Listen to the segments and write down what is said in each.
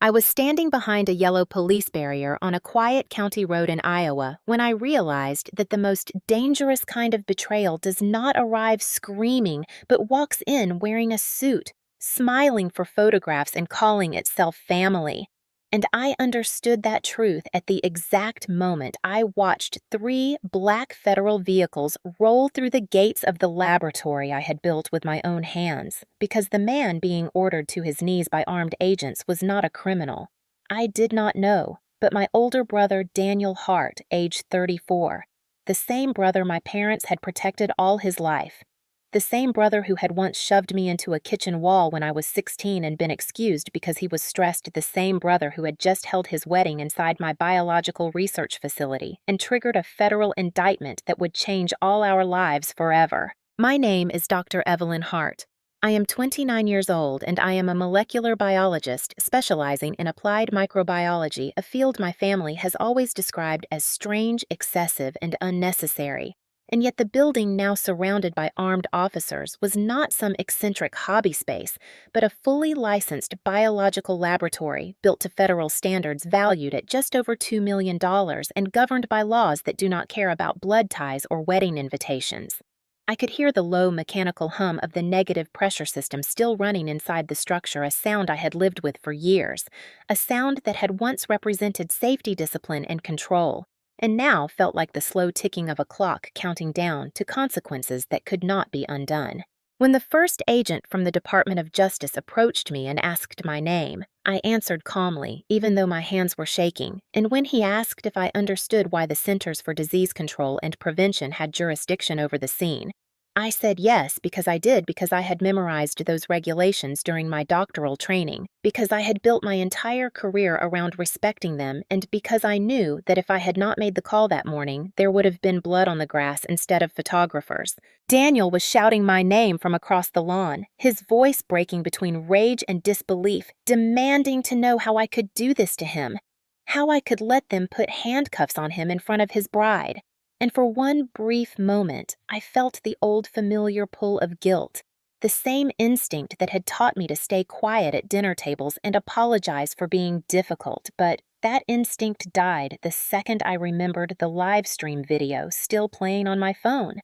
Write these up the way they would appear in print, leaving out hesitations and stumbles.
I was standing behind a yellow police barrier on a quiet county road in Iowa when I realized that the most dangerous kind of betrayal does not arrive screaming, but walks in wearing a suit, smiling for photographs and calling itself family. And I understood that truth at the exact moment I watched three black federal vehicles roll through the gates of the laboratory I had built with my own hands, because the man being ordered to his knees by armed agents was not a criminal. I did not know, but my older brother Daniel Hart, age 34, the same brother my parents had protected all his life. The same brother who had once shoved me into a kitchen wall when I was 16 and been excused because he was stressed, the same brother who had just held his wedding inside my biological research facility and triggered a federal indictment that would change all our lives forever. My name is Dr. Evelyn Hart. I am 29 years old and I am a molecular biologist specializing in applied microbiology, a field my family has always described as strange, excessive, and unnecessary. And yet the building now surrounded by armed officers was not some eccentric hobby space, but a fully licensed biological laboratory built to federal standards valued at just over $2 million and governed by laws that do not care about blood ties or wedding invitations. I could hear the low mechanical hum of the negative pressure system still running inside the structure, a sound I had lived with for years, a sound that had once represented safety discipline and control, and now felt like the slow ticking of a clock counting down to consequences that could not be undone. When the first agent from the Department of Justice approached me and asked my name, I answered calmly, even though my hands were shaking, and when he asked if I understood why the Centers for Disease Control and Prevention had jurisdiction over the scene, I said yes because I had memorized those regulations during my doctoral training, because I had built my entire career around respecting them, and because I knew that if I had not made the call that morning, there would have been blood on the grass instead of photographers. Daniel was shouting my name from across the lawn, his voice breaking between rage and disbelief, demanding to know how I could do this to him, how I could let them put handcuffs on him in front of his bride. And for one brief moment, I felt the old familiar pull of guilt, the same instinct that had taught me to stay quiet at dinner tables and apologize for being difficult, but that instinct died the second I remembered the live stream video still playing on my phone.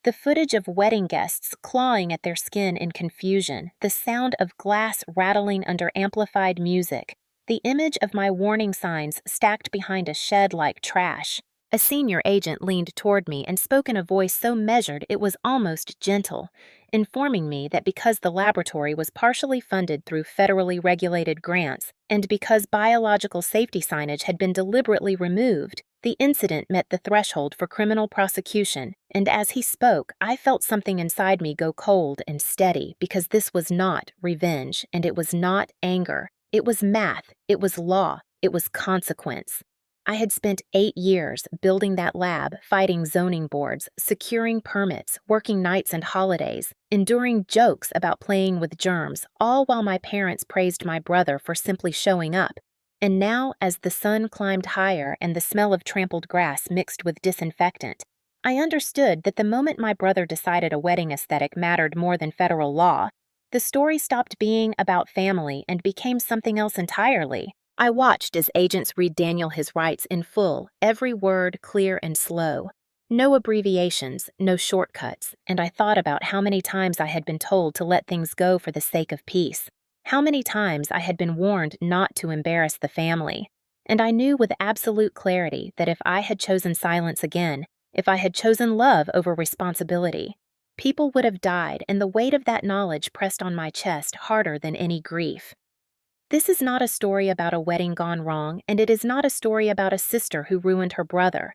The footage of wedding guests clawing at their skin in confusion, the sound of glass rattling under amplified music, the image of my warning signs stacked behind a shed like trash. A senior agent leaned toward me and spoke in a voice so measured it was almost gentle, informing me that because the laboratory was partially funded through federally regulated grants, and because biological safety signage had been deliberately removed, the incident met the threshold for criminal prosecution, and as he spoke, I felt something inside me go cold and steady, because this was not revenge, and it was not anger. It was math, it was law, it was consequence. I had spent 8 years building that lab, fighting zoning boards, securing permits, working nights and holidays, enduring jokes about playing with germs, all while my parents praised my brother for simply showing up. And now, as the sun climbed higher and the smell of trampled grass mixed with disinfectant, I understood that the moment my brother decided a wedding aesthetic mattered more than federal law, the story stopped being about family and became something else entirely. I watched as agents read Daniel his rights in full, every word clear and slow. No abbreviations, no shortcuts, and I thought about how many times I had been told to let things go for the sake of peace, how many times I had been warned not to embarrass the family. And I knew with absolute clarity that if I had chosen silence again, if I had chosen love over responsibility, people would have died, and the weight of that knowledge pressed on my chest harder than any grief. This is not a story about a wedding gone wrong, and it is not a story about a sister who ruined her brother.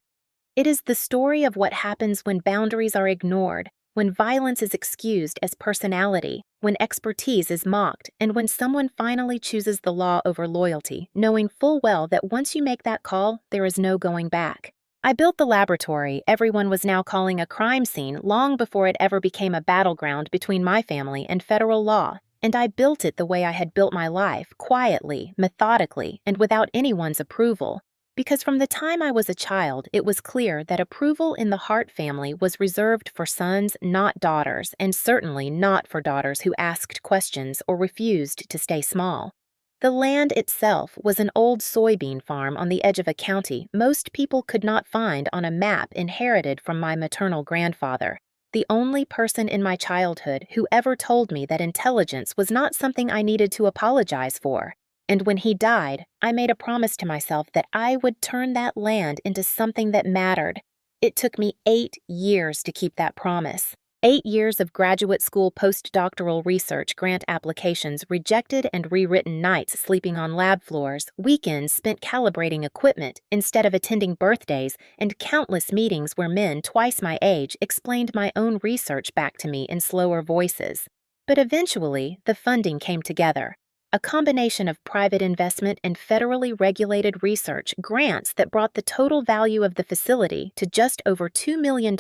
It is the story of what happens when boundaries are ignored, when violence is excused as personality, when expertise is mocked, and when someone finally chooses the law over loyalty, knowing full well that once you make that call, there is no going back. I built the laboratory everyone was now calling a crime scene long before it ever became a battleground between my family and federal law. And I built it the way I had built my life, quietly, methodically, and without anyone's approval. Because from the time I was a child, it was clear that approval in the Hart family was reserved for sons, not daughters, and certainly not for daughters who asked questions or refused to stay small. The land itself was an old soybean farm on the edge of a county most people could not find on a map inherited from my maternal grandfather, the only person in my childhood who ever told me that intelligence was not something I needed to apologize for. And when he died, I made a promise to myself that I would turn that land into something that mattered. It took me 8 years to keep that promise. 8 years of graduate school postdoctoral research grant applications rejected and rewritten, nights sleeping on lab floors, weekends spent calibrating equipment instead of attending birthdays, and countless meetings where men twice my age explained my own research back to me in slower voices. But eventually, the funding came together. A combination of private investment and federally regulated research grants that brought the total value of the facility to just over $2 million.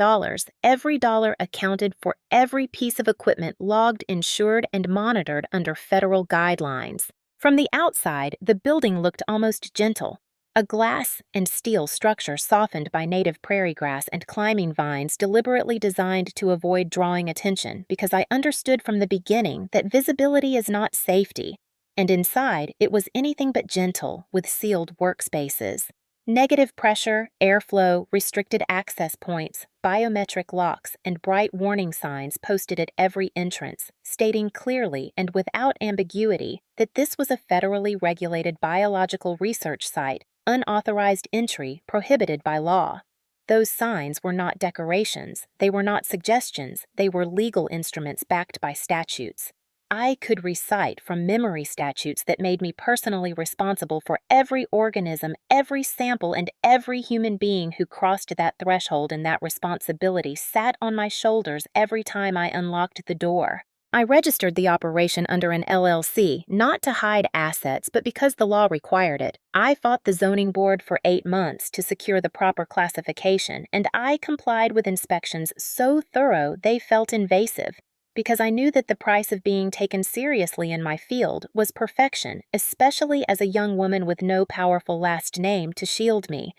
Every dollar accounted for every piece of equipment logged, insured, and monitored under federal guidelines. From the outside, the building looked almost gentle. A glass and steel structure softened by native prairie grass and climbing vines deliberately designed to avoid drawing attention because I understood from the beginning that visibility is not safety. And inside, it was anything but gentle, with sealed workspaces. Negative pressure, airflow, restricted access points, biometric locks, and bright warning signs posted at every entrance, stating clearly and without ambiguity that this was a federally regulated biological research site, unauthorized entry prohibited by law. Those signs were not decorations, they were not suggestions, they were legal instruments backed by statutes. I could recite from memory statutes that made me personally responsible for every organism, every sample, and every human being who crossed that threshold, and that responsibility sat on my shoulders every time I unlocked the door. I registered the operation under an LLC, not to hide assets, but because the law required it. I fought the zoning board for 8 months to secure the proper classification, and I complied with inspections so thorough they felt invasive, because I knew that the price of being taken seriously in my field was perfection, especially as a young woman with no powerful last name to shield me.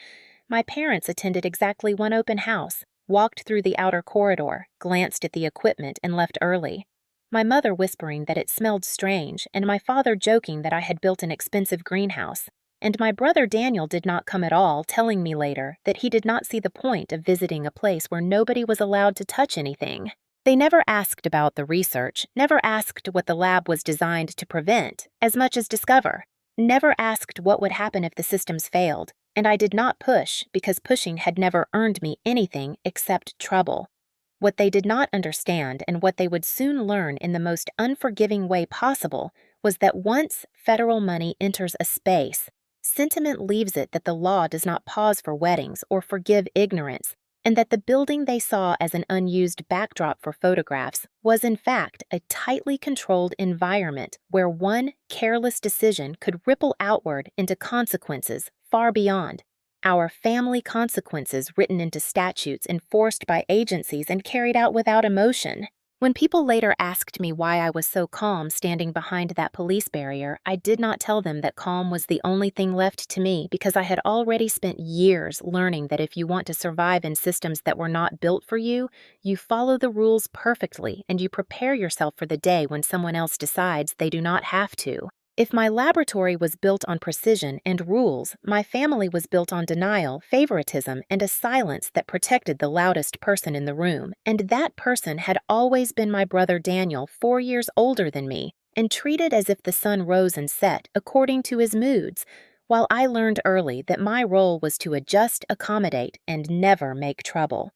My parents attended exactly one open house, walked through the outer corridor, glanced at the equipment, and left early. My mother whispering that it smelled strange, and my father joking that I had built an expensive greenhouse. And my brother Daniel did not come at all, telling me later that he did not see the point of visiting a place where nobody was allowed to touch anything. They never asked about the research, never asked what the lab was designed to prevent, as much as discover, never asked what would happen if the systems failed, and I did not push because pushing had never earned me anything except trouble. What they did not understand, and what they would soon learn in the most unforgiving way possible, was that once federal money enters a space, sentiment leaves it that the law does not pause for weddings or forgive ignorance, and that the building they saw as an unused backdrop for photographs was in fact a tightly controlled environment where one careless decision could ripple outward into consequences far beyond. Our family consequences written into statutes enforced by agencies and carried out without emotion. When people later asked me why I was so calm standing behind that police barrier, I did not tell them that calm was the only thing left to me because I had already spent years learning that if you want to survive in systems that were not built for you, you follow the rules perfectly and you prepare yourself for the day when someone else decides they do not have to. If my laboratory was built on precision and rules, my family was built on denial, favoritism, and a silence that protected the loudest person in the room, and that person had always been my brother Daniel, 4 years older than me, and treated as if the sun rose and set according to his moods, while I learned early that my role was to adjust, accommodate, and never make trouble.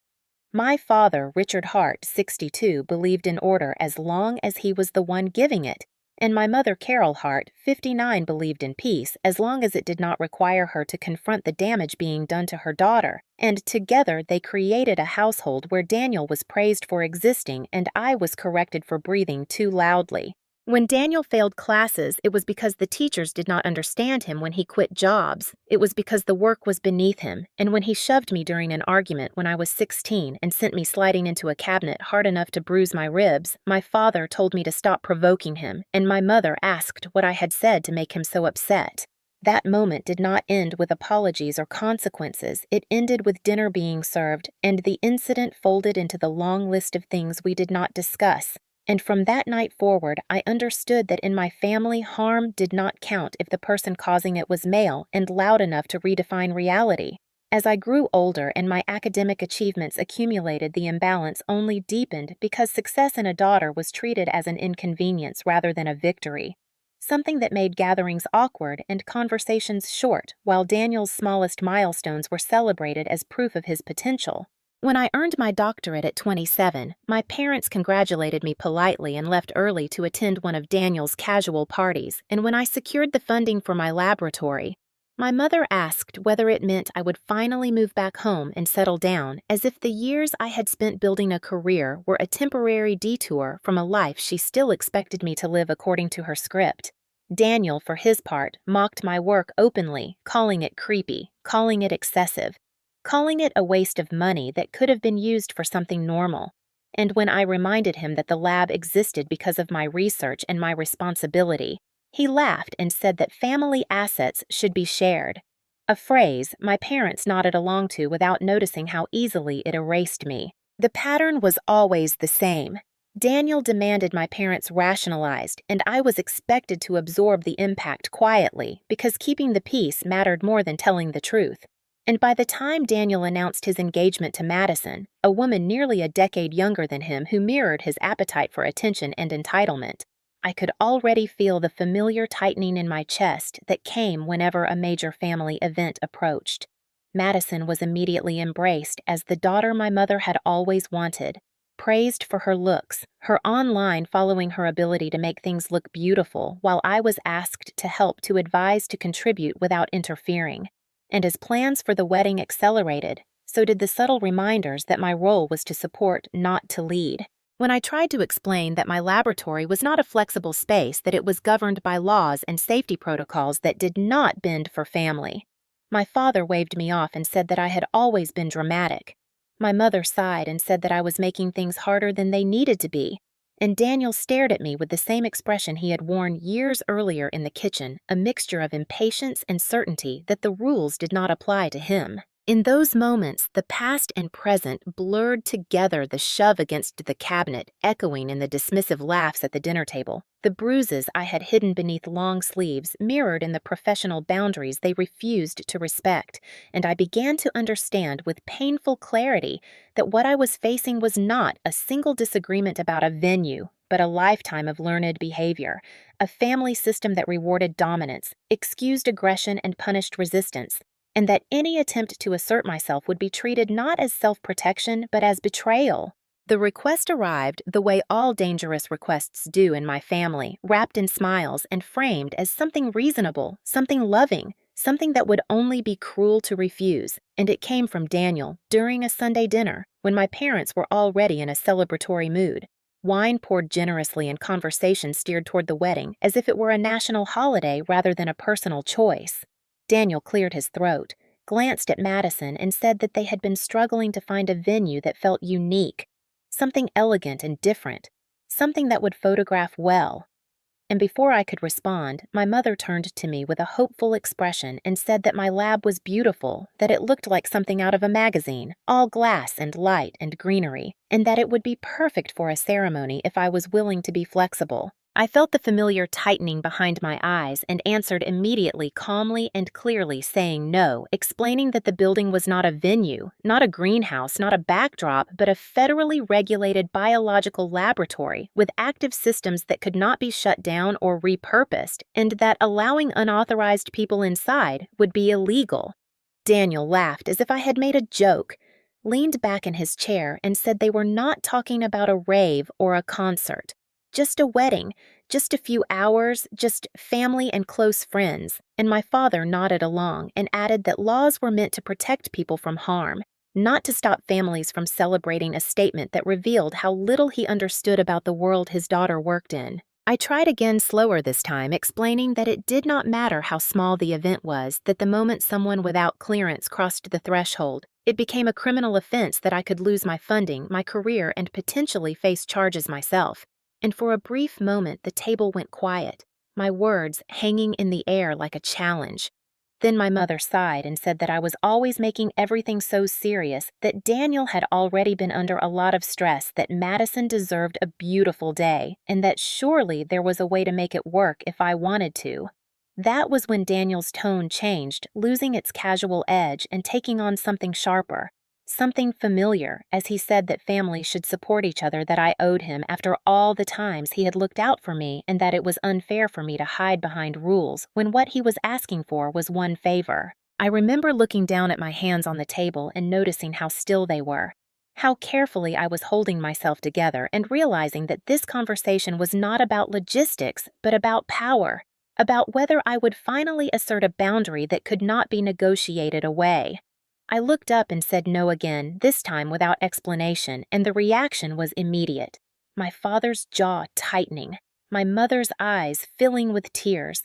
My father, Richard Hart, 62, believed in order as long as he was the one giving it, and my mother, Carol Hart, 59, believed in peace as long as it did not require her to confront the damage being done to her daughter, and together they created a household where Daniel was praised for existing and I was corrected for breathing too loudly. When Daniel failed classes, it was because the teachers did not understand him when he quit jobs. It was because the work was beneath him, and when he shoved me during an argument when I was 16 and sent me sliding into a cabinet hard enough to bruise my ribs, my father told me to stop provoking him, and my mother asked what I had said to make him so upset. That moment did not end with apologies or consequences. It ended with dinner being served, and the incident folded into the long list of things we did not discuss. And from that night forward, I understood that in my family, harm did not count if the person causing it was male and loud enough to redefine reality. As I grew older and my academic achievements accumulated, the imbalance only deepened because success in a daughter was treated as an inconvenience rather than a victory. Something that made gatherings awkward and conversations short, while Daniel's smallest milestones were celebrated as proof of his potential. When I earned my doctorate at 27, my parents congratulated me politely and left early to attend one of Daniel's casual parties, and when I secured the funding for my laboratory, my mother asked whether it meant I would finally move back home and settle down, as if the years I had spent building a career were a temporary detour from a life she still expected me to live according to her script. Daniel, for his part, mocked my work openly, calling it creepy, calling it excessive, calling it a waste of money that could have been used for something normal. And when I reminded him that the lab existed because of my research and my responsibility, he laughed and said that family assets should be shared. A phrase my parents nodded along to without noticing how easily it erased me. The pattern was always the same. Daniel demanded my parents rationalized, and I was expected to absorb the impact quietly because keeping the peace mattered more than telling the truth. And by the time Daniel announced his engagement to Madison, a woman nearly a decade younger than him who mirrored his appetite for attention and entitlement, I could already feel the familiar tightening in my chest that came whenever a major family event approached. Madison was immediately embraced as the daughter my mother had always wanted, praised for her looks, her online following her ability to make things look beautiful, while I was asked to help, to advise, to contribute without interfering. And as plans for the wedding accelerated, so did the subtle reminders that my role was to support, not to lead. When I tried to explain that my laboratory was not a flexible space, that it was governed by laws and safety protocols that did not bend for family, my father waved me off and said that I had always been dramatic. My mother sighed and said that I was making things harder than they needed to be, and Daniel stared at me with the same expression he had worn years earlier in the kitchen, a mixture of impatience and certainty that the rules did not apply to him. In those moments, the past and present blurred together, the shove against the cabinet echoing in the dismissive laughs at the dinner table, the bruises I had hidden beneath long sleeves mirrored in the professional boundaries they refused to respect, and I began to understand with painful clarity that what I was facing was not a single disagreement about a venue, but a lifetime of learned behavior, a family system that rewarded dominance, excused aggression, and punished resistance, and that any attempt to assert myself would be treated not as self-protection, but as betrayal. The request arrived the way all dangerous requests do in my family, wrapped in smiles and framed as something reasonable, something loving, something that would only be cruel to refuse, and it came from Daniel during a Sunday dinner, when my parents were already in a celebratory mood. Wine poured generously and conversation steered toward the wedding as if it were a national holiday rather than a personal choice. Daniel cleared his throat, glanced at Madison, and said that they had been struggling to find a venue that felt unique, something elegant and different, something that would photograph well. And before I could respond, my mother turned to me with a hopeful expression and said that my lab was beautiful, that it looked like something out of a magazine, all glass and light and greenery, and that it would be perfect for a ceremony if I was willing to be flexible. I felt the familiar tightening behind my eyes and answered immediately, calmly and clearly, saying no, explaining that the building was not a venue, not a greenhouse, not a backdrop, but a federally regulated biological laboratory with active systems that could not be shut down or repurposed, and that allowing unauthorized people inside would be illegal. Daniel laughed as if I had made a joke, leaned back in his chair, and said they were not talking about a rave or a concert. Just a wedding, just a few hours, just family and close friends, and my father nodded along and added that laws were meant to protect people from harm, not to stop families from celebrating a statement that revealed how little he understood about the world his daughter worked in. I tried again, slower this time, explaining that it did not matter how small the event was, that the moment someone without clearance crossed the threshold, it became a criminal offense, that I could lose my funding, my career, and potentially face charges myself. And for a brief moment the table went quiet, my words hanging in the air like a challenge. Then my mother sighed and said that I was always making everything so serious, that Daniel had already been under a lot of stress, that Madison deserved a beautiful day, and that surely there was a way to make it work if I wanted to. That was when Daniel's tone changed, losing its casual edge and taking on something sharper. Something familiar, as he said that families should support each other, that I owed him after all the times he had looked out for me, and that it was unfair for me to hide behind rules when what he was asking for was one favor. I remember looking down at my hands on the table and noticing how still they were, how carefully I was holding myself together, and realizing that this conversation was not about logistics, but about power, about whether I would finally assert a boundary that could not be negotiated away. I looked up and said no again, this time without explanation, and the reaction was immediate. My father's jaw tightening, my mother's eyes filling with tears,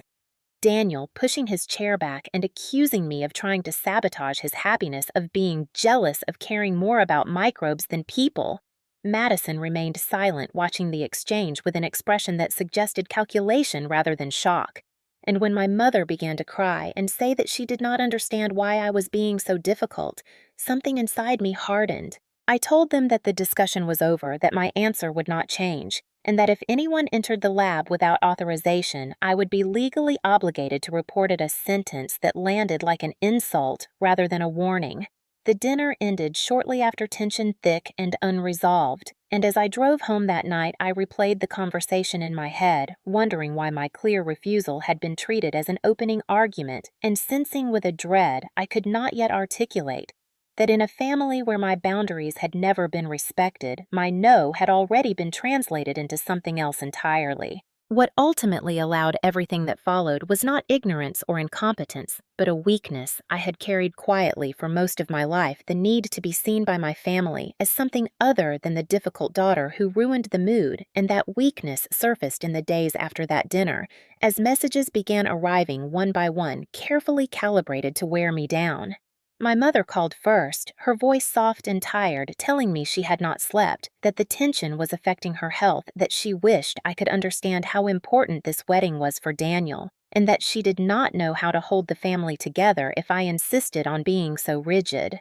Daniel pushing his chair back and accusing me of trying to sabotage his happiness, of being jealous, of caring more about microbes than people. Madison remained silent, watching the exchange with an expression that suggested calculation rather than shock. And when my mother began to cry and say that she did not understand why I was being so difficult, something inside me hardened. I told them that the discussion was over, that my answer would not change, and that if anyone entered the lab without authorization, I would be legally obligated to report it a sentence that landed like an insult rather than a warning. The dinner ended shortly after tension thick and unresolved, and as I drove home that night, I replayed the conversation in my head, wondering why my clear refusal had been treated as an opening argument, and sensing with a dread I could not yet articulate that in a family where my boundaries had never been respected, my no had already been translated into something else entirely. What ultimately allowed everything that followed was not ignorance or incompetence, but a weakness I had carried quietly for most of my life, the need to be seen by my family as something other than the difficult daughter who ruined the mood, and that weakness surfaced in the days after that dinner, as messages began arriving one by one, carefully calibrated to wear me down. My mother called first, her voice soft and tired, telling me she had not slept, that the tension was affecting her health, that she wished I could understand how important this wedding was for Daniel, and that she did not know how to hold the family together if I insisted on being so rigid.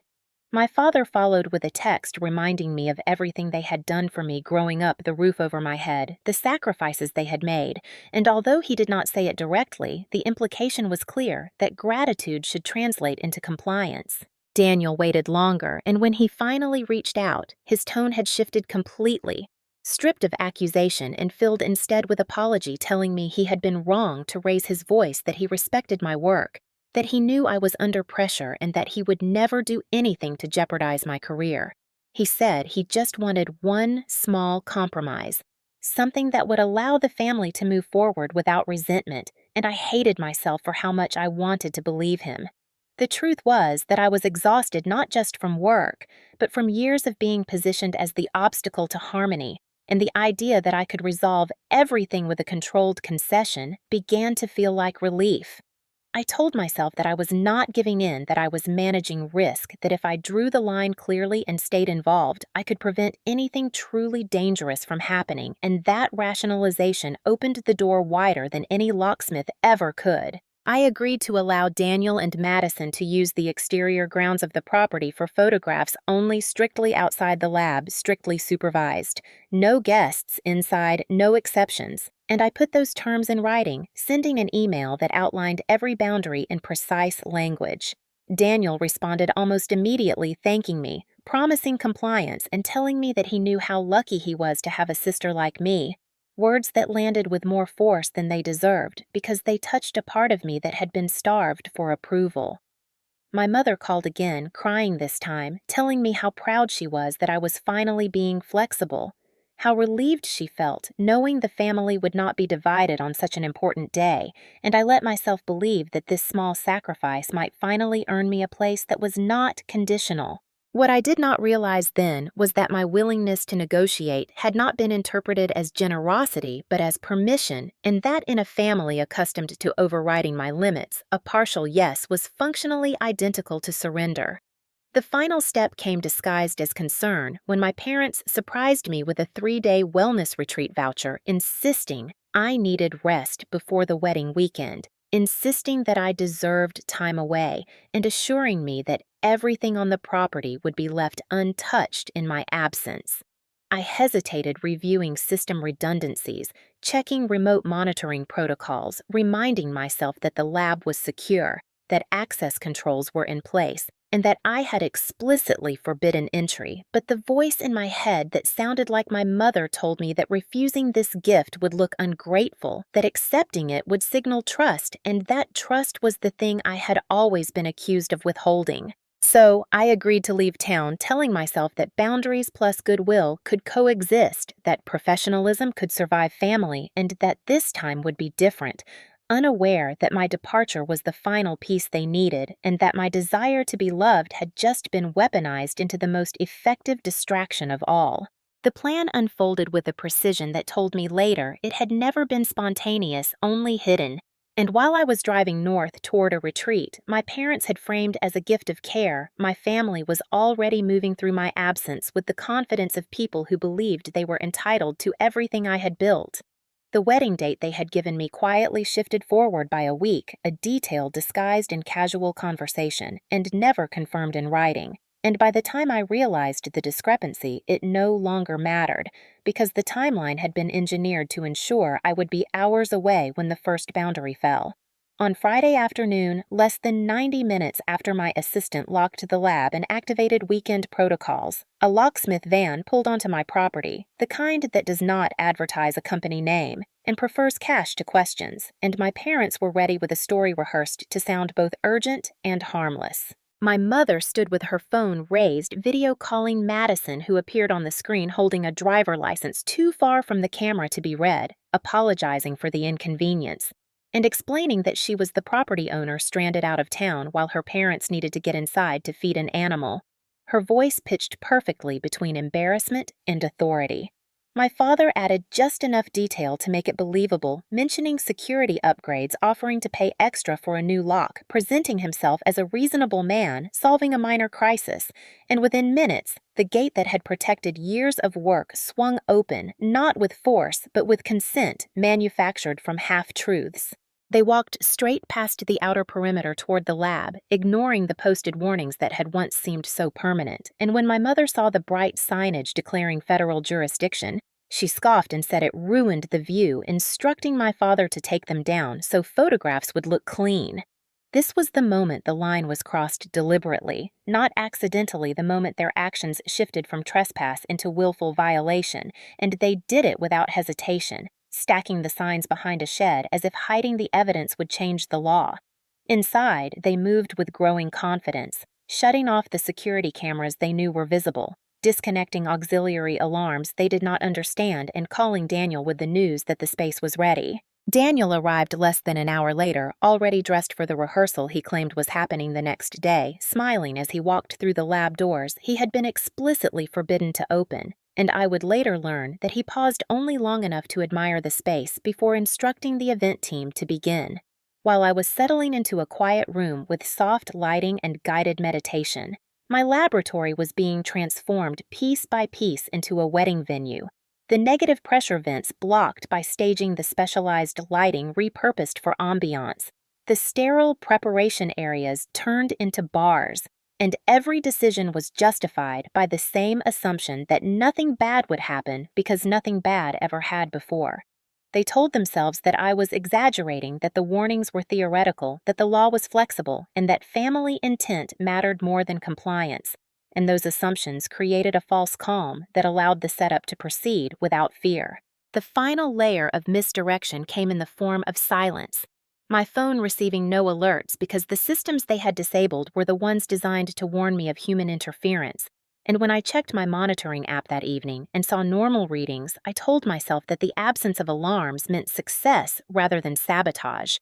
My father followed with a text reminding me of everything they had done for me growing up, the roof over my head, the sacrifices they had made, and although he did not say it directly, the implication was clear that gratitude should translate into compliance. Daniel waited longer, and when he finally reached out, his tone had shifted completely, stripped of accusation and filled instead with apology, telling me he had been wrong to raise his voice, that he respected my work, that he knew I was under pressure, and that he would never do anything to jeopardize my career. He said he just wanted one small compromise, something that would allow the family to move forward without resentment, and I hated myself for how much I wanted to believe him. The truth was that I was exhausted not just from work, but from years of being positioned as the obstacle to harmony, and the idea that I could resolve everything with a controlled concession began to feel like relief. I told myself that I was not giving in, that I was managing risk, that if I drew the line clearly and stayed involved, I could prevent anything truly dangerous from happening, and that rationalization opened the door wider than any locksmith ever could. I agreed to allow Daniel and Madison to use the exterior grounds of the property for photographs only, strictly outside the lab, strictly supervised. No guests inside, no exceptions. And I put those terms in writing, sending an email that outlined every boundary in precise language. Daniel responded almost immediately, thanking me, promising compliance, and telling me that he knew how lucky he was to have a sister like me. Words that landed with more force than they deserved, because they touched a part of me that had been starved for approval. My mother called again, crying this time, telling me how proud she was that I was finally being flexible. How relieved she felt, knowing the family would not be divided on such an important day, and I let myself believe that this small sacrifice might finally earn me a place that was not conditional. What I did not realize then was that my willingness to negotiate had not been interpreted as generosity but as permission, and that in a family accustomed to overriding my limits, a partial yes was functionally identical to surrender. The final step came disguised as concern when my parents surprised me with a 3-day wellness retreat voucher, insisting I needed rest before the wedding weekend. insisting that I deserved time away and assuring me that everything on the property would be left untouched in my absence. I hesitated reviewing system redundancies, checking remote monitoring protocols, reminding myself that the lab was secure, that access controls were in place, and that I had explicitly forbidden entry, but the voice in my head that sounded like my mother told me that refusing this gift would look ungrateful, that accepting it would signal trust, and that trust was the thing I had always been accused of withholding. So I agreed to leave town, telling myself that boundaries plus goodwill could coexist, that professionalism could survive family, and that this time would be different, unaware that my departure was the final piece they needed and that my desire to be loved had just been weaponized into the most effective distraction of all. The plan unfolded with a precision that told me later it had never been spontaneous, only hidden. And while I was driving north toward a retreat my parents had framed as a gift of care, my family was already moving through my absence with the confidence of people who believed they were entitled to everything I had built. The wedding date they had given me quietly shifted forward by a week, a detail disguised in casual conversation and never confirmed in writing. And by the time I realized the discrepancy, it no longer mattered, because the timeline had been engineered to ensure I would be hours away when the first boundary fell. On Friday afternoon, less than 90 minutes after my assistant locked the lab and activated weekend protocols, a locksmith van pulled onto my property, the kind that does not advertise a company name and prefers cash to questions, and my parents were ready with a story rehearsed to sound both urgent and harmless. My mother stood with her phone raised, video calling Madison, who appeared on the screen holding a driver license too far from the camera to be read, apologizing for the inconvenience, and explaining that she was the property owner stranded out of town while her parents needed to get inside to feed an animal. Her voice pitched perfectly between embarrassment and authority. My father added just enough detail to make it believable, mentioning security upgrades, offering to pay extra for a new lock, presenting himself as a reasonable man, solving a minor crisis, and within minutes, the gate that had protected years of work swung open, not with force, but with consent manufactured from half-truths. They walked straight past the outer perimeter toward the lab, ignoring the posted warnings that had once seemed so permanent, and when my mother saw the bright signage declaring federal jurisdiction, she scoffed and said it ruined the view, instructing my father to take them down so photographs would look clean. This was the moment the line was crossed deliberately, not accidentally the moment their actions shifted from trespass into willful violation, and they did it without hesitation, stacking the signs behind a shed as if hiding the evidence would change the law. Inside, they moved with growing confidence, shutting off the security cameras they knew were visible, disconnecting auxiliary alarms they did not understand, and calling Daniel with the news that the space was ready. Daniel arrived less than an hour later, already dressed for the rehearsal he claimed was happening the next day, smiling as he walked through the lab doors he had been explicitly forbidden to open, and I would later learn that he paused only long enough to admire the space before instructing the event team to begin. While I was settling into a quiet room with soft lighting and guided meditation, my laboratory was being transformed piece by piece into a wedding venue, the negative pressure vents blocked by staging the specialized lighting repurposed for ambiance, the sterile preparation areas turned into bars, and every decision was justified by the same assumption that nothing bad would happen because nothing bad ever had before. They told themselves that I was exaggerating, that the warnings were theoretical, that the law was flexible, and that family intent mattered more than compliance. And those assumptions created a false calm that allowed the setup to proceed without fear. The final layer of misdirection came in the form of silence. My phone receiving no alerts because the systems they had disabled were the ones designed to warn me of human interference. And when I checked my monitoring app that evening and saw normal readings, I told myself that the absence of alarms meant success rather than sabotage.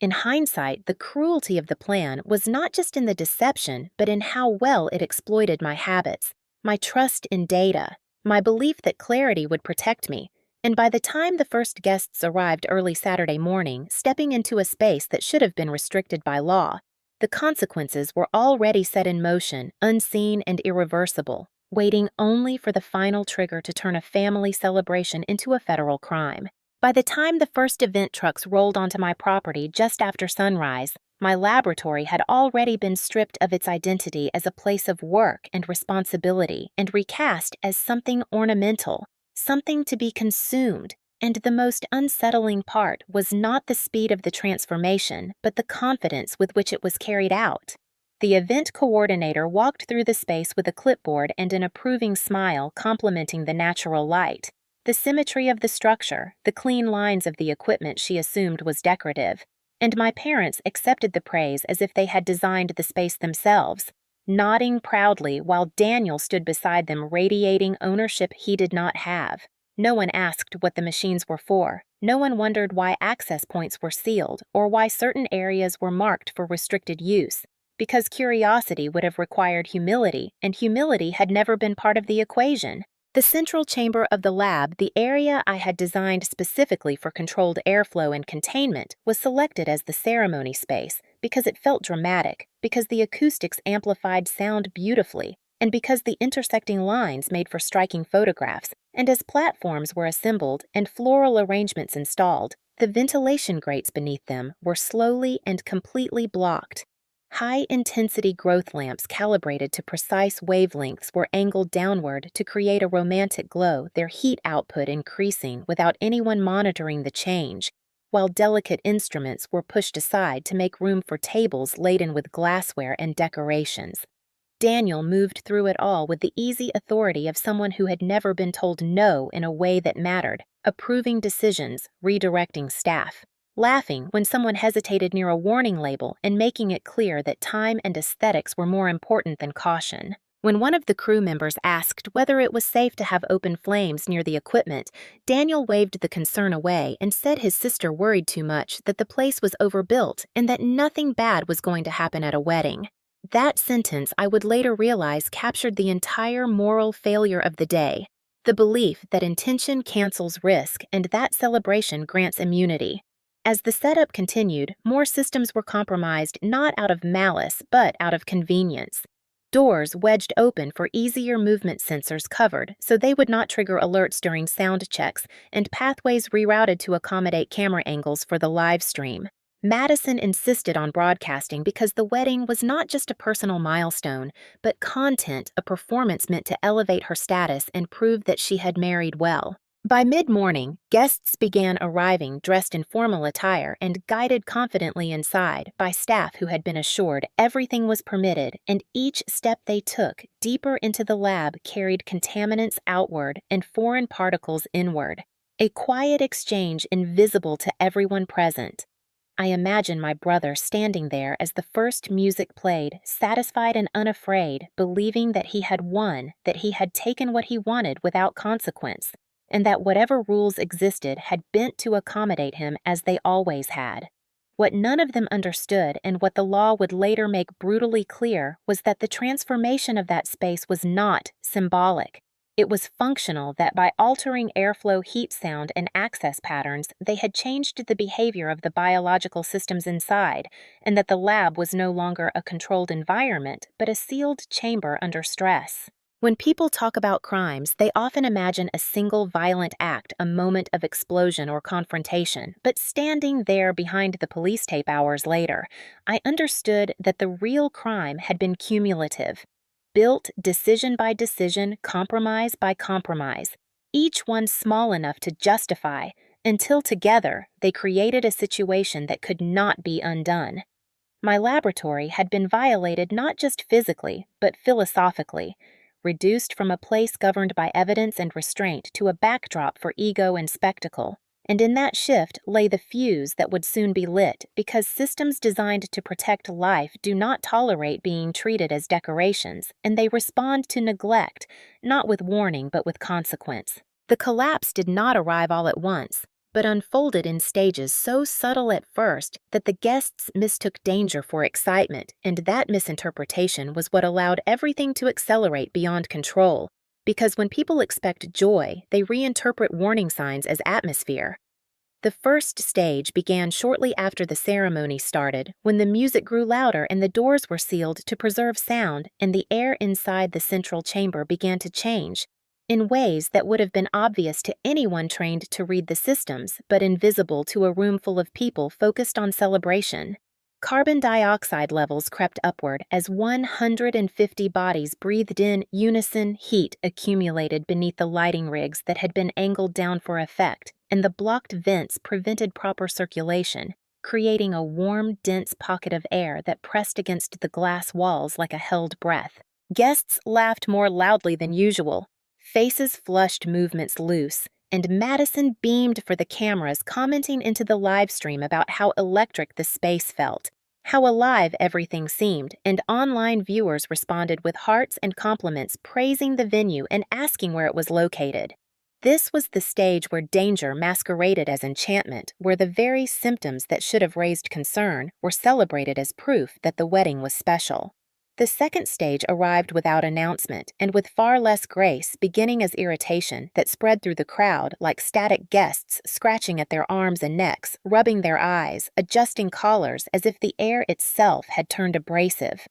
In hindsight, the cruelty of the plan was not just in the deception, but in how well it exploited my habits, my trust in data, my belief that clarity would protect me. And by the time the first guests arrived early Saturday morning, stepping into a space that should have been restricted by law, the consequences were already set in motion, unseen and irreversible, waiting only for the final trigger to turn a family celebration into a federal crime. By the time the first event trucks rolled onto my property just after sunrise, my laboratory had already been stripped of its identity as a place of work and responsibility and recast as something ornamental, something to be consumed. And the most unsettling part was not the speed of the transformation, but the confidence with which it was carried out. The event coordinator walked through the space with a clipboard and an approving smile complimenting the natural light. The symmetry of the structure, the clean lines of the equipment she assumed was decorative, and my parents accepted the praise as if they had designed the space themselves, nodding proudly while Daniel stood beside them radiating ownership he did not have. No one asked what the machines were for. No one wondered why access points were sealed or why certain areas were marked for restricted use, because curiosity would have required humility, and humility had never been part of the equation. The central chamber of the lab, the area I had designed specifically for controlled airflow and containment, was selected as the ceremony space because it felt dramatic, because the acoustics amplified sound beautifully, and because the intersecting lines made for striking photographs. And as platforms were assembled and floral arrangements installed, the ventilation grates beneath them were slowly and completely blocked. High-intensity growth lamps calibrated to precise wavelengths were angled downward to create a romantic glow, their heat output increasing without anyone monitoring the change, while delicate instruments were pushed aside to make room for tables laden with glassware and decorations. Daniel moved through it all with the easy authority of someone who had never been told no in a way that mattered, approving decisions, redirecting staff, laughing when someone hesitated near a warning label and making it clear that time and aesthetics were more important than caution. When one of the crew members asked whether it was safe to have open flames near the equipment, Daniel waved the concern away and said his sister worried too much that the place was overbuilt and that nothing bad was going to happen at a wedding. That sentence, I would later realize, captured the entire moral failure of the day, the belief that intention cancels risk and that celebration grants immunity. As the setup continued, more systems were compromised not out of malice, but out of convenience. Doors wedged open for easier movement sensors covered so they would not trigger alerts during sound checks, and pathways rerouted to accommodate camera angles for the live stream. Madison insisted on broadcasting because the wedding was not just a personal milestone, but content, a performance meant to elevate her status and prove that she had married well. By mid-morning, guests began arriving dressed in formal attire and guided confidently inside by staff who had been assured everything was permitted, and each step they took deeper into the lab carried contaminants outward and foreign particles inward, a quiet exchange invisible to everyone present. I imagine my brother standing there as the first music played, satisfied and unafraid, believing that he had won, that he had taken what he wanted without consequence, and that whatever rules existed had bent to accommodate him as they always had. What none of them understood, and what the law would later make brutally clear, was that the transformation of that space was not symbolic. It was functional, that by altering airflow, heat, sound, and access patterns, they had changed the behavior of the biological systems inside, and that the lab was no longer a controlled environment, but a sealed chamber under stress. When people talk about crimes, they often imagine a single violent act, a moment of explosion or confrontation, but standing there behind the police tape hours later, I understood that the real crime had been cumulative. Built decision by decision, compromise by compromise, each one small enough to justify, until together they created a situation that could not be undone. My laboratory had been violated not just physically, but philosophically, reduced from a place governed by evidence and restraint to a backdrop for ego and spectacle. And in that shift lay the fuse that would soon be lit, because systems designed to protect life do not tolerate being treated as decorations, and they respond to neglect, not with warning but with consequence. The collapse did not arrive all at once, but unfolded in stages so subtle at first that the guests mistook danger for excitement, and that misinterpretation was what allowed everything to accelerate beyond control. Because when people expect joy, they reinterpret warning signs as atmosphere. The first stage began shortly after the ceremony started, when the music grew louder and the doors were sealed to preserve sound, and the air inside the central chamber began to change. in ways that would have been obvious to anyone trained to read the systems, but invisible to a room full of people focused on celebration. Carbon dioxide levels crept upward as 150 bodies breathed in unison heat accumulated beneath the lighting rigs that had been angled down for effect, and the blocked vents prevented proper circulation, creating a warm, dense pocket of air that pressed against the glass walls like a held breath. Guests laughed more loudly than usual. Faces flushed movements loose, and Madison beamed for the cameras, commenting into the live stream about how electric the space felt, how alive everything seemed, and online viewers responded with hearts and compliments praising the venue and asking where it was located. This was the stage where danger masqueraded as enchantment, where the very symptoms that should have raised concern were celebrated as proof that the wedding was special. The second stage arrived without announcement and with far less grace, beginning as irritation that spread through the crowd like static guests scratching at their arms and necks, rubbing their eyes, adjusting collars as if the air itself had turned abrasive.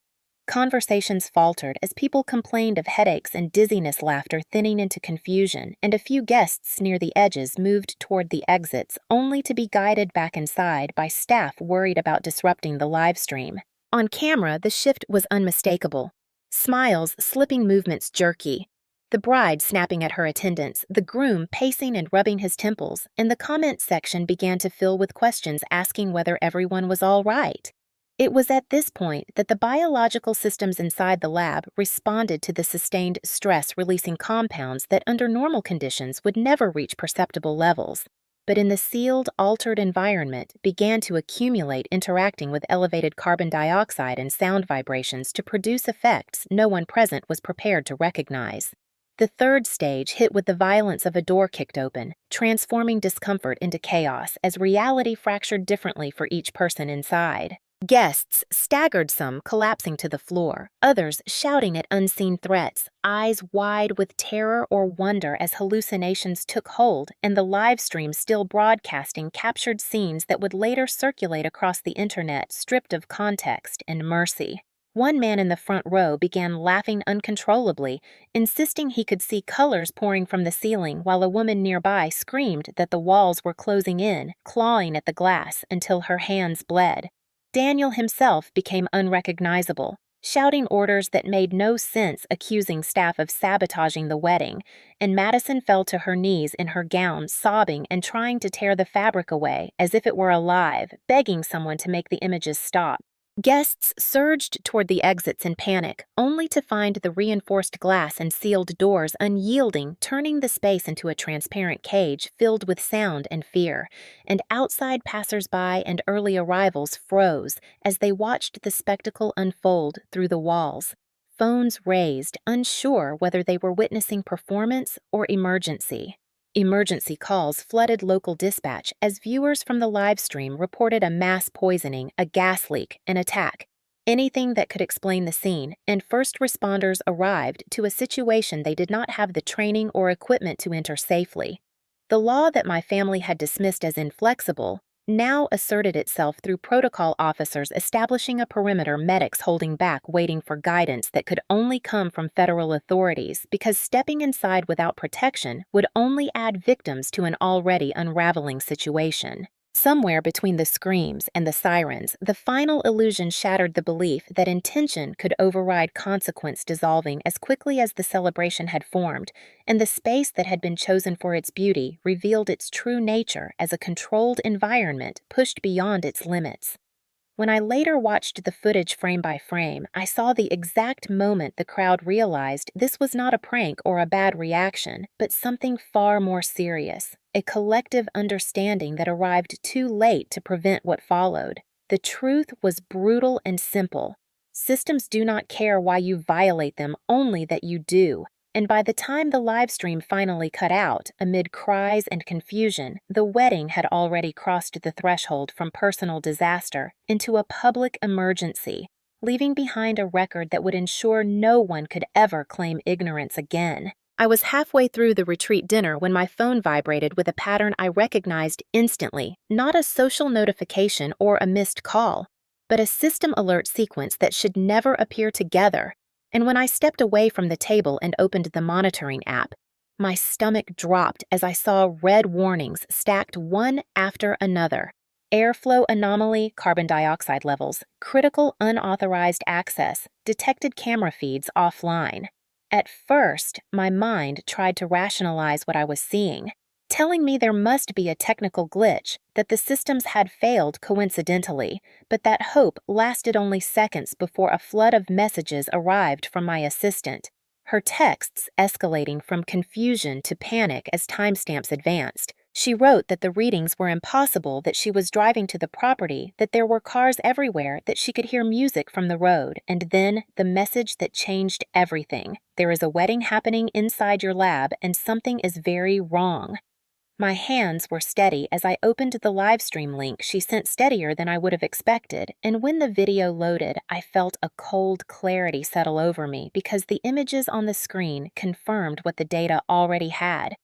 Conversations faltered as people complained of headaches and dizziness, laughter thinning into confusion, and a few guests near the edges moved toward the exits only to be guided back inside by staff worried about disrupting the live stream. On camera, the shift was unmistakable. Smiles, slipping movements jerky. The bride snapping at her attendants, the groom pacing and rubbing his temples, and the comment section began to fill with questions asking whether everyone was all right. It was at this point that the biological systems inside the lab responded to the sustained stress-releasing compounds that under normal conditions would never reach perceptible levels, but in the sealed, altered environment began to accumulate, interacting with elevated carbon dioxide and sound vibrations to produce effects no one present was prepared to recognize. The third stage hit with the violence of a door kicked open, transforming discomfort into chaos as reality fractured differently for each person inside. Guests staggered, some collapsing to the floor, others shouting at unseen threats, eyes wide with terror or wonder as hallucinations took hold and the live stream still broadcasting captured scenes that would later circulate across the internet stripped of context and mercy. One man in the front row began laughing uncontrollably, insisting he could see colors pouring from the ceiling while a woman nearby screamed that the walls were closing in, clawing at the glass until her hands bled. Daniel himself became unrecognizable, shouting orders that made no sense, accusing staff of sabotaging the wedding, and Madison fell to her knees in her gown, sobbing and trying to tear the fabric away as if it were alive, begging someone to make the images stop. Guests surged toward the exits in panic, only to find the reinforced glass and sealed doors unyielding, turning the space into a transparent cage filled with sound and fear, and outside passers-by and early arrivals froze as they watched the spectacle unfold through the walls. Phones raised, unsure whether they were witnessing performance or emergency. Emergency calls flooded local dispatch as viewers from the live stream reported a mass poisoning, a gas leak, an attack, anything that could explain the scene, and first responders arrived to a situation they did not have the training or equipment to enter safely. The law that my family had dismissed as inflexible now asserted itself through protocol officers establishing a perimeter, medics holding back, waiting for guidance that could only come from federal authorities because stepping inside without protection would only add victims to an already unraveling situation. Somewhere between the screams and the sirens, the final illusion shattered the belief that intention could override consequence, dissolving as quickly as the celebration had formed, and the space that had been chosen for its beauty revealed its true nature as a controlled environment pushed beyond its limits. When I later watched the footage frame by frame, I saw the exact moment the crowd realized this was not a prank or a bad reaction, but something far more serious, a collective understanding that arrived too late to prevent what followed. The truth was brutal and simple. Systems do not care why you violate them, only that you do. And by the time the live stream finally cut out, amid cries and confusion, the wedding had already crossed the threshold from personal disaster into a public emergency, leaving behind a record that would ensure no one could ever claim ignorance again. I was halfway through the retreat dinner when my phone vibrated with a pattern I recognized instantly, not a social notification or a missed call, but a system alert sequence that should never appear together. And when I stepped away from the table and opened the monitoring app, My stomach dropped as I saw red warnings stacked one after another. Airflow anomaly, carbon dioxide levels, critical unauthorized access, detected camera feeds offline. At first, my mind tried to rationalize what I was seeing, telling me there must be a technical glitch, that the systems had failed coincidentally, but that hope lasted only seconds before a flood of messages arrived from my assistant, her texts escalating from confusion to panic as timestamps advanced. She wrote that the readings were impossible, that she was driving to the property, that there were cars everywhere, that she could hear music from the road, and then the message that changed everything. There is a wedding happening inside your lab, and something is very wrong. My hands were steady as I opened the livestream link she sent, steadier than I would have expected, and when the video loaded, I felt a cold clarity settle over me because the images on the screen confirmed what the data already had.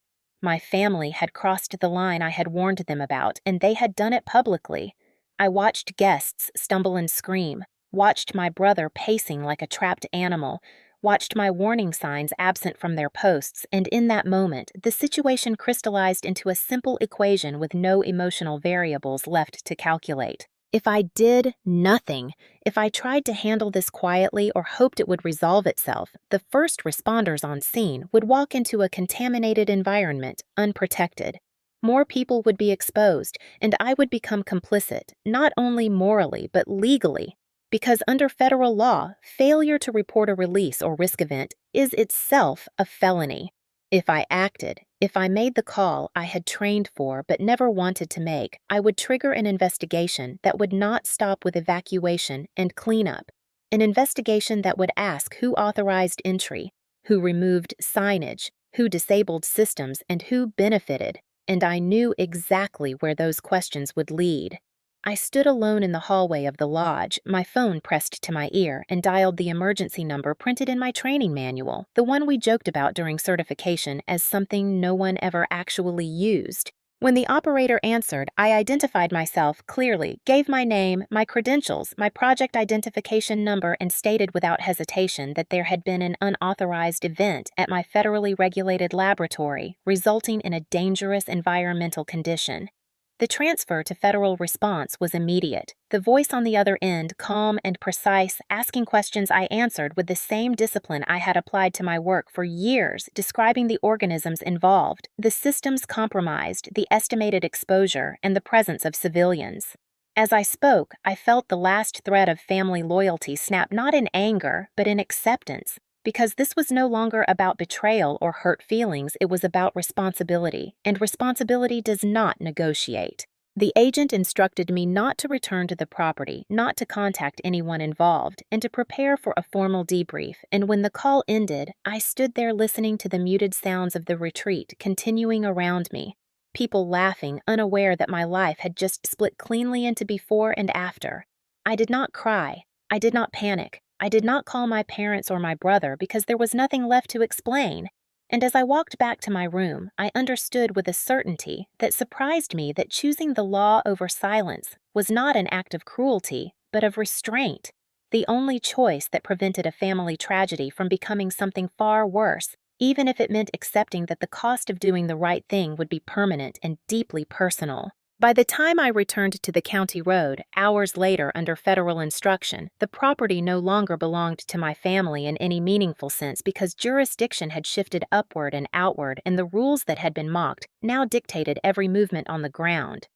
My family had crossed the line I had warned them about, and they had done it publicly. I watched guests stumble and scream, watched my brother pacing like a trapped animal, watched my warning signs absent from their posts, and in that moment, the situation crystallized into a simple equation with no emotional variables left to calculate. If I did nothing, if I tried to handle this quietly or hoped it would resolve itself, the first responders on scene would walk into a contaminated environment, unprotected. More people would be exposed, and I would become complicit, not only morally but legally. Because under federal law, failure to report a release or risk event is itself a felony. If I acted, if I made the call I had trained for but never wanted to make, I would trigger an investigation that would not stop with evacuation and cleanup. An investigation that would ask who authorized entry, who removed signage, who disabled systems, and who benefited. And I knew exactly where those questions would lead. I stood alone in the hallway of the lodge, my phone pressed to my ear, and dialed the emergency number printed in my training manual, the one we joked about during certification as something no one ever actually used. When the operator answered, I identified myself clearly, gave my name, my credentials, my project identification number, and stated without hesitation that there had been an unauthorized event at my federally regulated laboratory, resulting in a dangerous environmental condition. The transfer to federal response was immediate, the voice on the other end calm and precise, asking questions I answered with the same discipline I had applied to my work for years, describing the organisms involved, the systems compromised, the estimated exposure, and the presence of civilians. As I spoke, I felt the last thread of family loyalty snap, not in anger, but in acceptance. Because this was no longer about betrayal or hurt feelings, it was about responsibility, and responsibility does not negotiate. The agent instructed me not to return to the property, not to contact anyone involved, and to prepare for a formal debrief, and when the call ended, I stood there listening to the muted sounds of the retreat continuing around me. People laughing, unaware that my life had just split cleanly into before and after. I did not cry. I did not panic. I did not call my parents or my brother because there was nothing left to explain. And as I walked back to my room, I understood with a certainty that surprised me that choosing the law over silence was not an act of cruelty, but of restraint. The only choice that prevented a family tragedy from becoming something far worse, even if it meant accepting that the cost of doing the right thing would be permanent and deeply personal. By the time I returned to the county road, hours later under federal instruction, the property no longer belonged to my family in any meaningful sense because jurisdiction had shifted upward and outward, and the rules that had been mocked now dictated every movement on the ground.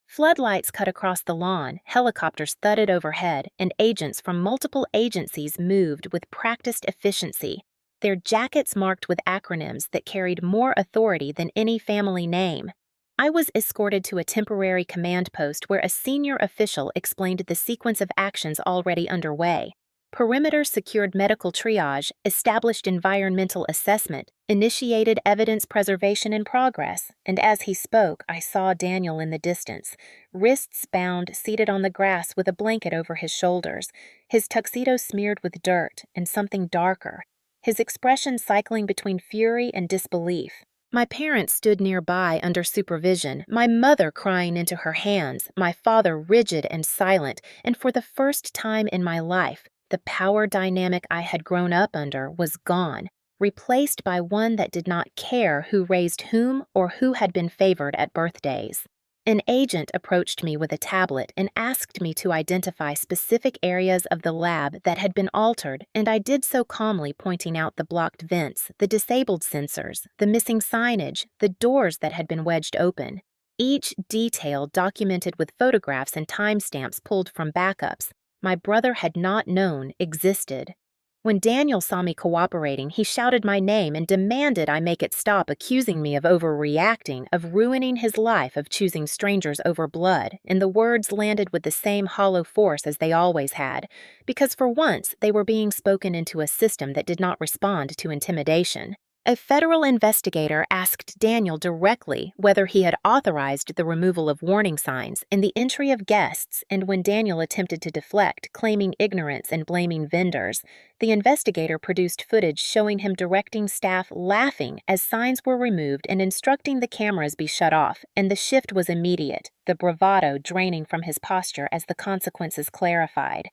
Floodlights cut across the lawn, helicopters thudded overhead, and agents from multiple agencies moved with practiced efficiency, their jackets marked with acronyms that carried more authority than any family name. I was escorted to a temporary command post where a senior official explained the sequence of actions already underway. Perimeter secured medical triage, established environmental assessment, initiated evidence preservation in progress, and as he spoke, I saw Daniel in the distance, wrists bound, seated on the grass with a blanket over his shoulders, his tuxedo smeared with dirt and something darker, his expression cycling between fury and disbelief. My parents stood nearby under supervision, my mother crying into her hands, my father rigid and silent, and for the first time in my life, the power dynamic I had grown up under was gone. replaced by one that did not care who raised whom or who had been favored at birthdays. An agent approached me with a tablet and asked me to identify specific areas of the lab that had been altered, and I did so calmly, pointing out the blocked vents, the disabled sensors, the missing signage, the doors that had been wedged open. Each detail documented with photographs and timestamps pulled from backups my brother had not known existed. When Daniel saw me cooperating, he shouted my name and demanded I make it stop, accusing me of overreacting, of ruining his life, of choosing strangers over blood, and the words landed with the same hollow force as they always had, because for once they were being spoken into a system that did not respond to intimidation. A federal investigator asked Daniel directly whether he had authorized the removal of warning signs and the entry of guests, and when Daniel attempted to deflect, claiming ignorance and blaming vendors, the investigator produced footage showing him directing staff laughing as signs were removed and instructing the cameras be shut off, and the shift was immediate, the bravado draining from his posture as the consequences clarified.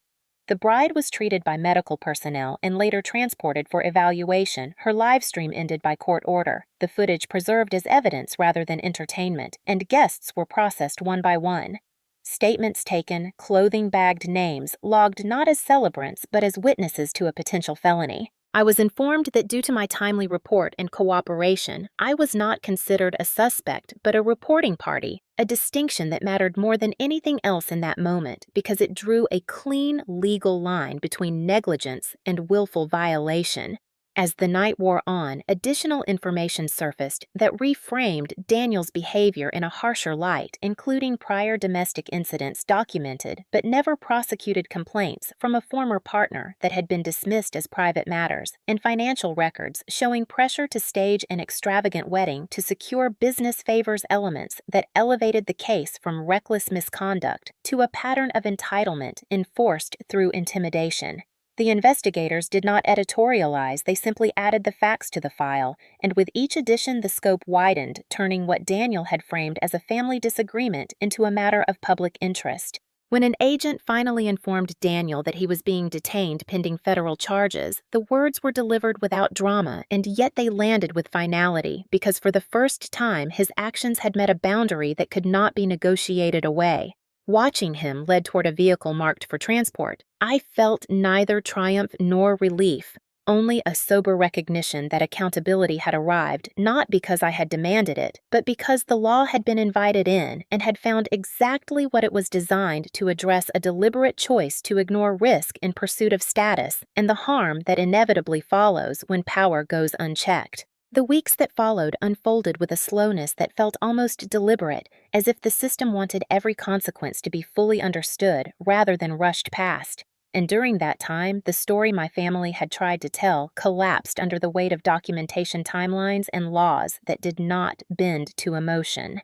The bride was treated by medical personnel and later transported for evaluation. Her live stream ended by court order, the footage preserved as evidence rather than entertainment, and guests were processed one by one. Statements taken, clothing bagged names, logged not as celebrants but as witnesses to a potential felony. I was informed that due to my timely report and cooperation, I was not considered a suspect but a reporting party, a distinction that mattered more than anything else in that moment because it drew a clean legal line between negligence and willful violation. As the night wore on, additional information surfaced that reframed Daniel's behavior in a harsher light, including prior domestic incidents documented but never prosecuted complaints from a former partner that had been dismissed as private matters, and financial records showing pressure to stage an extravagant wedding to secure business favors elements that elevated the case from reckless misconduct to a pattern of entitlement enforced through intimidation. The investigators did not editorialize, they simply added the facts to the file, and with each addition the scope widened, turning what Daniel had framed as a family disagreement into a matter of public interest. When an agent finally informed Daniel that he was being detained pending federal charges, the words were delivered without drama, and yet they landed with finality, because for the first time his actions had met a boundary that could not be negotiated away. Watching him led toward a vehicle marked for transport, I felt neither triumph nor relief, only a sober recognition that accountability had arrived, not because I had demanded it, but because the law had been invited in and had found exactly what it was designed to address: a deliberate choice to ignore risk in pursuit of status and the harm that inevitably follows when power goes unchecked. The weeks that followed unfolded with a slowness that felt almost deliberate, as if the system wanted every consequence to be fully understood rather than rushed past. And during that time, the story my family had tried to tell collapsed under the weight of documentation timelines and laws that did not bend to emotion.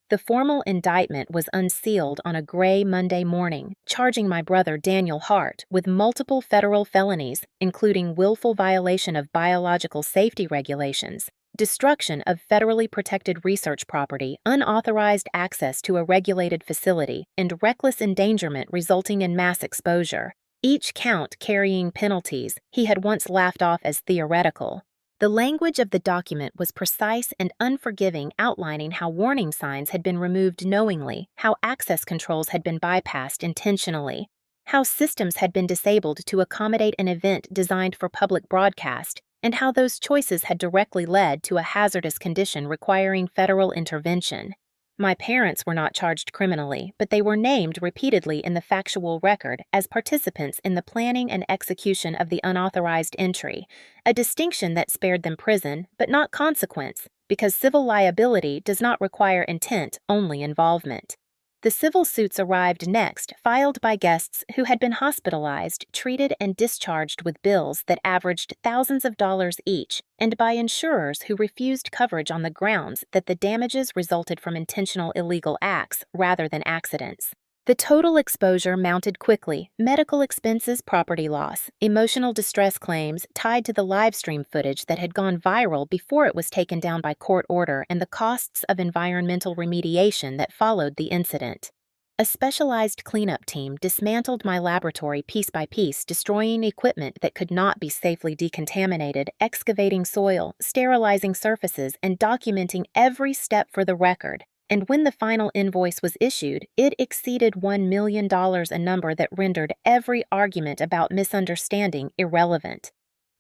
The formal indictment was unsealed on a gray Monday morning, charging my brother Daniel Hart with multiple federal felonies, including willful violation of biological safety regulations, destruction of federally protected research property, unauthorized access to a regulated facility, and reckless endangerment resulting in mass exposure, each count carrying penalties he had once laughed off as theoretical. The language of the document was precise and unforgiving, outlining how warning signs had been removed knowingly, how access controls had been bypassed intentionally, how systems had been disabled to accommodate an event designed for public broadcast, and how those choices had directly led to a hazardous condition requiring federal intervention. My parents were not charged criminally, but they were named repeatedly in the factual record as participants in the planning and execution of the unauthorized entry, a distinction that spared them prison, but not consequence, because civil liability does not require intent, only involvement. The civil suits arrived next, filed by guests who had been hospitalized, treated, and discharged with bills that averaged thousands of dollars each, and by insurers who refused coverage on the grounds that the damages resulted from intentional illegal acts rather than accidents. The total exposure mounted quickly: medical expenses, property loss, emotional distress claims tied to the live stream footage that had gone viral before it was taken down by court order, and the costs of environmental remediation that followed the incident. A specialized cleanup team dismantled my laboratory piece by piece, destroying equipment that could not be safely decontaminated, excavating soil, sterilizing surfaces, and documenting every step for the record. And when the final invoice was issued, it exceeded $1 million, a number that rendered every argument about misunderstanding irrelevant.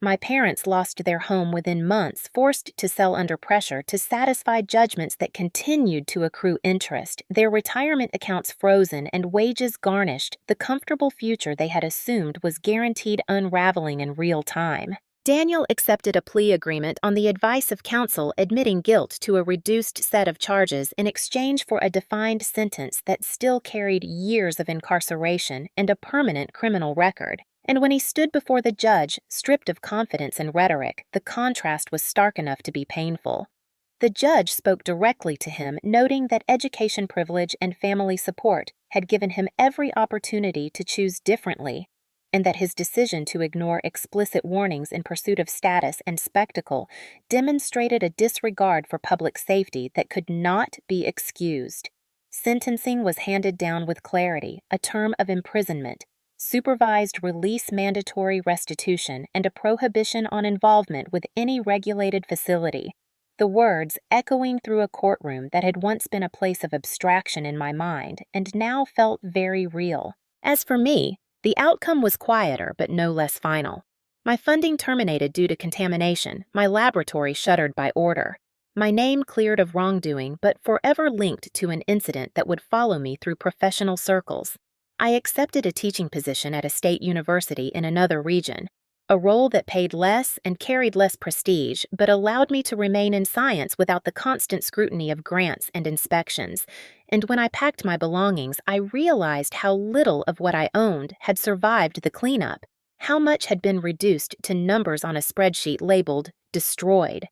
My parents lost their home within months, forced to sell under pressure to satisfy judgments that continued to accrue interest, their retirement accounts frozen and wages garnished. The comfortable future they had assumed was guaranteed unraveling in real time. Daniel accepted a plea agreement on the advice of counsel, admitting guilt to a reduced set of charges in exchange for a defined sentence that still carried years of incarceration and a permanent criminal record. And when he stood before the judge, stripped of confidence and rhetoric, the contrast was stark enough to be painful. The judge spoke directly to him, noting that education privilege and family support had given him every opportunity to choose differently, and that his decision to ignore explicit warnings in pursuit of status and spectacle demonstrated a disregard for public safety that could not be excused. Sentencing was handed down with clarity: a term of imprisonment, supervised release, mandatory restitution, and a prohibition on involvement with any regulated facility. The words echoing through a courtroom that had once been a place of abstraction in my mind and now felt very real. As for me, the outcome was quieter but no less final. My funding terminated due to contamination, my laboratory shuttered by order. My name cleared of wrongdoing but forever linked to an incident that would follow me through professional circles. I accepted a teaching position at a state university in another region, a role that paid less and carried less prestige, but allowed me to remain in science without the constant scrutiny of grants and inspections. And when I packed my belongings, I realized how little of what I owned had survived the cleanup, how much had been reduced to numbers on a spreadsheet labeled "destroyed."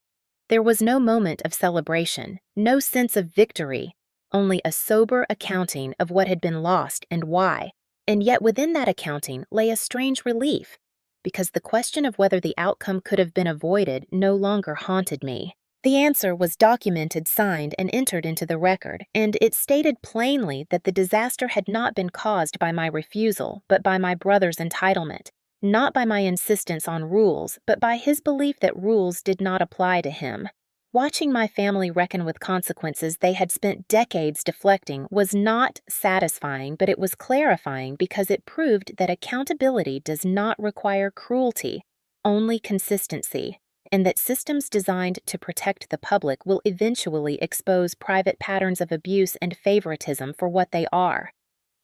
There was no moment of celebration, no sense of victory, only a sober accounting of what had been lost and why. And yet within that accounting lay a strange relief, because the question of whether the outcome could have been avoided no longer haunted me. The answer was documented, signed, and entered into the record, and it stated plainly that the disaster had not been caused by my refusal, but by my brother's entitlement, not by my insistence on rules, but by his belief that rules did not apply to him. Watching my family reckon with consequences they had spent decades deflecting was not satisfying, but it was clarifying because it proved that accountability does not require cruelty, only consistency, and that systems designed to protect the public will eventually expose private patterns of abuse and favoritism for what they are.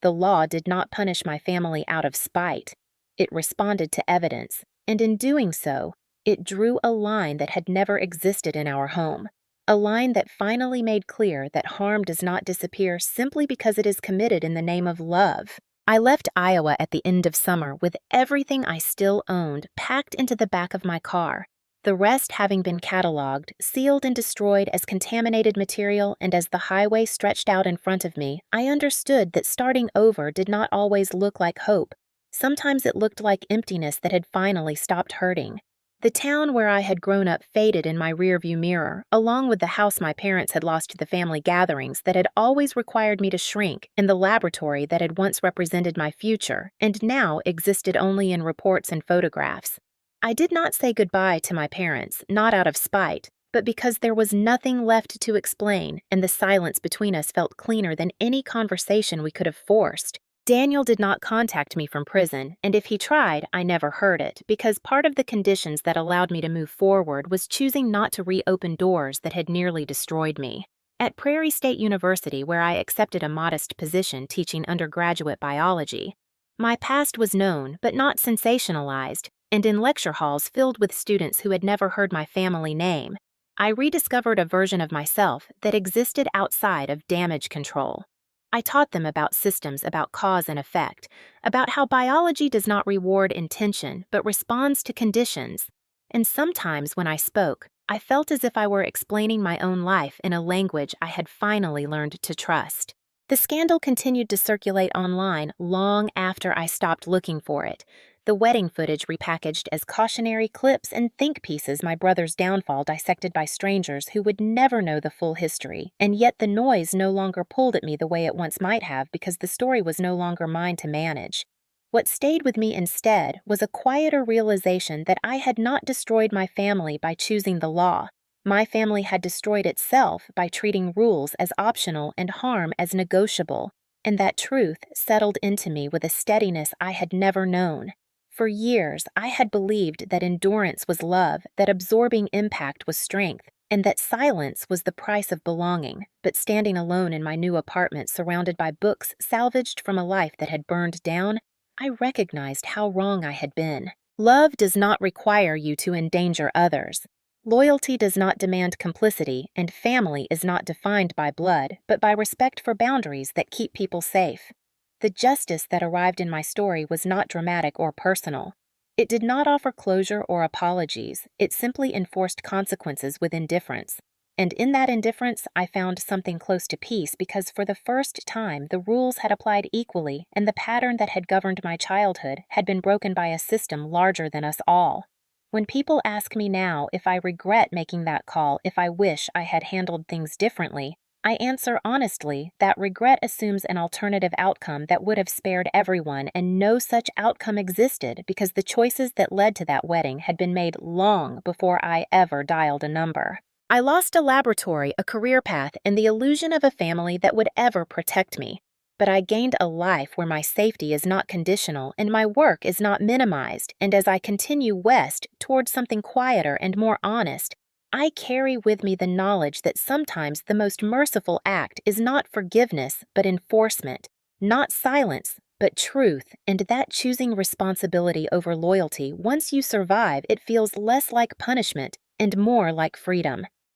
The law did not punish my family out of spite. It responded to evidence, and in doing so, it drew a line that had never existed in our home, a line that finally made clear that harm does not disappear simply because it is committed in the name of love. I left Iowa at the end of summer with everything I still owned packed into the back of my car, the rest having been cataloged, sealed, and destroyed as contaminated material. And as the highway stretched out in front of me, I understood that starting over did not always look like hope. Sometimes it looked like emptiness that had finally stopped hurting. The town where I had grown up faded in my rearview mirror, along with the house my parents had lost to the family gatherings that had always required me to shrink, and the laboratory that had once represented my future and now existed only in reports and photographs. I did not say goodbye to my parents, not out of spite, but because there was nothing left to explain, and the silence between us felt cleaner than any conversation we could have forced. Daniel did not contact me from prison, and if he tried, I never heard it, because part of the conditions that allowed me to move forward was choosing not to reopen doors that had nearly destroyed me. At Prairie State University, where I accepted a modest position teaching undergraduate biology, my past was known but not sensationalized, and in lecture halls filled with students who had never heard my family name, I rediscovered a version of myself that existed outside of damage control. I taught them about systems, about cause and effect, about how biology does not reward intention but responds to conditions. And sometimes when I spoke, I felt as if I were explaining my own life in a language I had finally learned to trust. The scandal continued to circulate online long after I stopped looking for it. the wedding footage repackaged as cautionary clips and think pieces, my brother's downfall dissected by strangers who would never know the full history, and yet the noise no longer pulled at me the way it once might have because the story was no longer mine to manage. What stayed with me instead was a quieter realization that I had not destroyed my family by choosing the law. My family had destroyed itself by treating rules as optional and harm as negotiable, and that truth settled into me with a steadiness I had never known. For years, I had believed that endurance was love, that absorbing impact was strength, and that silence was the price of belonging. But standing alone in my new apartment surrounded by books salvaged from a life that had burned down, I recognized how wrong I had been. Love does not require you to endanger others. Loyalty does not demand complicity, and family is not defined by blood, but by respect for boundaries that keep people safe. The justice that arrived in my story was not dramatic or personal. It did not offer closure or apologies, it simply enforced consequences with indifference. And in that indifference, I found something close to peace because for the first time the rules had applied equally, and the pattern that had governed my childhood had been broken by a system larger than us all. When people ask me now if I regret making that call, if I wish I had handled things differently, I answer honestly that regret assumes an alternative outcome that would have spared everyone, and no such outcome existed because the choices that led to that wedding had been made long before I ever dialed a number. I lost a laboratory, a career path, and the illusion of a family that would ever protect me. But I gained a life where my safety is not conditional and my work is not minimized, and as I continue west towards something quieter and more honest, I carry with me the knowledge that sometimes the most merciful act is not forgiveness but enforcement, not silence but truth, and that choosing responsibility over loyalty, once you survive, it feels less like punishment and more like freedom.